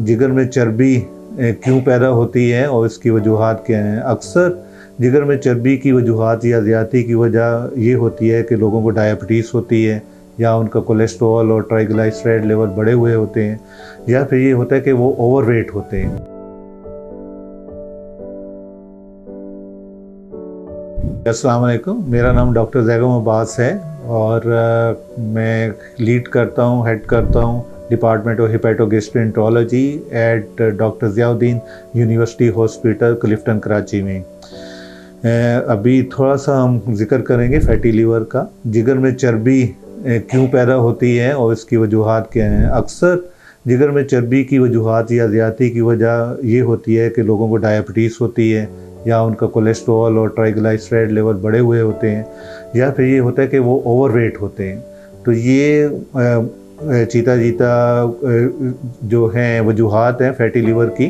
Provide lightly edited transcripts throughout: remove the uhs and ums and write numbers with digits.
जिगर में चर्बी क्यों पैदा होती है और इसकी वजूहात क्या हैं। अक्सर जिगर में चर्बी की वजूहात या ज़्यादती की वजह ये होती है कि लोगों को डायबिटीज़ होती है, या उनका कोलेस्ट्रॉल और ट्राइग्लिसराइड लेवल बढ़े हुए होते हैं, या फिर ये होता है कि वो ओवरवेट होते हैं। अस्सलाम वालेकुम, मेरा नाम डॉक्टर ज़ैगम अब्बास है और मैं लीड करता हूँ, हेड करता हूँ department of hepatogastroenterology at doctor Ziauddin university hospital Clifton Karachi में। अभी थोड़ा सा हम जिक्र करेंगे फैटी लीवर का। जिगर में चर्बी क्यों पैदा होती है और इसकी वजूहात क्या हैं। अक्सर जिगर में चर्बी की वजूहात या ज़्यादती की वजह ये होती है कि लोगों को डायबिटीज़ होती है, या उनका कोलेस्ट्रॉल और ट्राइग्लिसराइड लेवल बढ़े हुए होते हैं, या फिर ये होता है कि वो ओवरवेट होते हैं। तो ये चीता जो हैं वजूहात हैं फैटी लीवर की।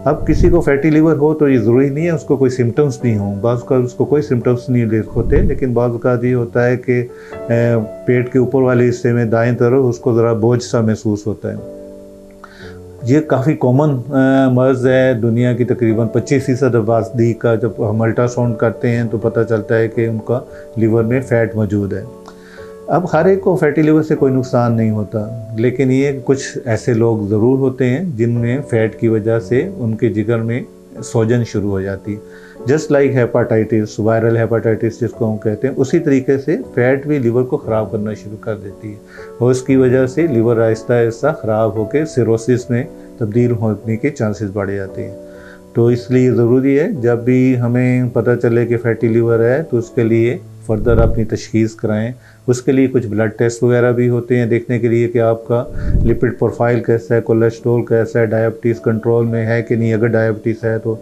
अब किसी को फैटी लीवर हो तो ये ज़रूरी नहीं है उसको कोई सिम्टम्स नहीं हों। बाज़ का उसको कोई सिम्टम्स नहीं होते, लेकिन बाज़ का ये होता है कि पेट के ऊपर वाले हिस्से में दाएं तरफ उसको ज़रा बोझ सा महसूस होता है। ये काफ़ी कॉमन मर्ज़ है। दुनिया की तकरीबन 25% आबादी का जब हम अल्ट्रासाउंड करते हैं तो पता चलता है कि उनका लीवर में फ़ैट मौजूद है। अब हर एक को फैटी लीवर से कोई नुकसान नहीं होता, लेकिन ये कुछ ऐसे लोग ज़रूर होते हैं जिनमें फ़ैट की वजह से उनके जिगर में सूजन शुरू हो जाती है। Just like hepatitis, viral hepatitis जिसको हम कहते हैं, उसी तरीके से फ़ैट भी लीवर को ख़राब करना शुरू कर देती है और उसकी वजह से लीवर आहिस्ता आहिस्ता ख़राब होकर सिरोसिस में तब्दील होने के चांसेस बढ़ जाते हैं। तो इसलिए ज़रूरी है जब भी हमें पता चले कि फैटी लीवर है तो उसके लिए फ़र्दर अपनी तशख़ीस कराएं। उसके लिए कुछ ब्लड टेस्ट वगैरह भी होते हैं देखने के लिए कि आपका लिपिड प्रोफाइल कैसा है, कोलेस्ट्रॉल कैसा है, डायबिटीज़ कंट्रोल में है कि नहीं, अगर डायबिटीज़ है तो,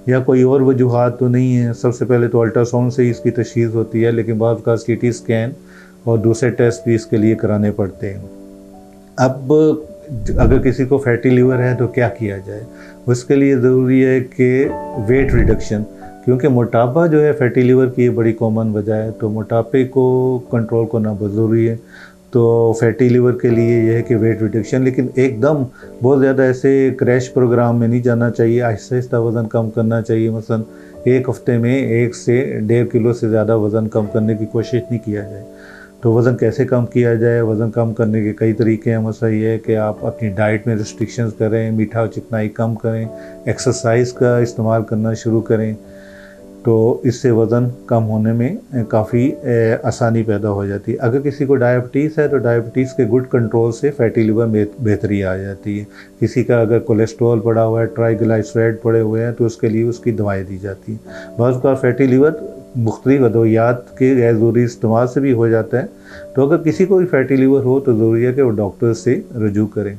या कोई और वजूहात तो नहीं है। सबसे पहले तो अल्ट्रासाउंड से ही इसकी तशख़ीस होती है, लेकिन बाद का CT स्कैन और दूसरे टेस्ट भी इसके लिए कराने पड़ते हैं। अब अगर किसी को फैटी लीवर है तो क्या किया जाए। उसके लिए ज़रूरी है कि वेट रिडक्शन, क्योंकि मोटापा जो है फैटी लीवर की बड़ी कॉमन वजह है, तो मोटापे को कंट्रोल करना बहुत ज़रूरी है। तो फैटी लीवर के लिए यह है कि वेट रिडक्शन, लेकिन एकदम बहुत ज़्यादा ऐसे क्रैश प्रोग्राम में नहीं जाना चाहिए। आहिस्ता आहिस्ता वज़न कम करना चाहिए। मसलन एक हफ़्ते में 1 से 1.5 किलो से ज़्यादा वज़न कम करने की कोशिश नहीं किया जाए। तो वज़न कैसे कम किया जाए। वज़न कम करने के कई तरीके हैं। मसला ये है कि आप अपनी डाइट में रिस्ट्रिक्शंस करें, मीठा और चिकनाई कम करें, एक्सरसाइज का इस्तेमाल करना शुरू करें, तो इससे वज़न कम होने में काफ़ी आसानी पैदा हो जाती है। अगर किसी को डायबिटीज़ है तो डायबिटीज़ के गुड कंट्रोल से फैटी लीवर में बेहतरी आ जाती है। किसी का अगर कोलेस्ट्रॉल बढ़ा हुआ है, ट्राइग्लिसराइड पड़े हुए हैं, तो उसके लिए उसकी दवाई दी जाती है। बाज़ का फैटी लीवर मुख्तलिफ अद्वियात के गैर ज़रूरी इस्तेमाल से भी हो जाता है। तो अगर किसी को भी फैटी लीवर हो तो ज़रूरी है कि वो डॉक्टर से रजू करें।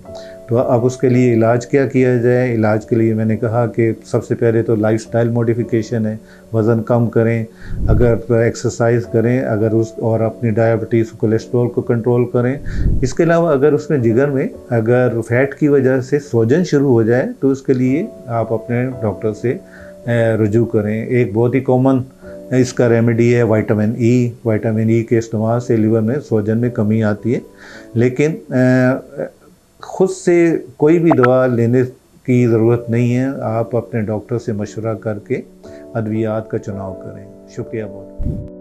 तो अब उसके लिए इलाज क्या किया जाए। इलाज के लिए मैंने कहा कि सबसे पहले तो लाइफस्टाइल मॉडिफिकेशन है, वज़न कम करें, अगर एक्सरसाइज करें, अगर और अपनी डायबिटीज़ कोलेस्ट्रॉल को कंट्रोल करें। इसके अलावा अगर उसमें जिगर में अगर फैट की वजह से सूजन शुरू हो जाए तो उसके लिए आप अपने डॉक्टर से रजू करें। एक बहुत ही कॉमन इसका रेमेडी है विटामिन ई। विटामिन ई के इस्तेमाल से लीवर में सूजन में कमी आती है, लेकिन ख़ुद से कोई भी दवा लेने की ज़रूरत नहीं है। आप अपने डॉक्टर से मशवरा करके अद्वियात का चुनाव करें। शुक्रिया बहुत।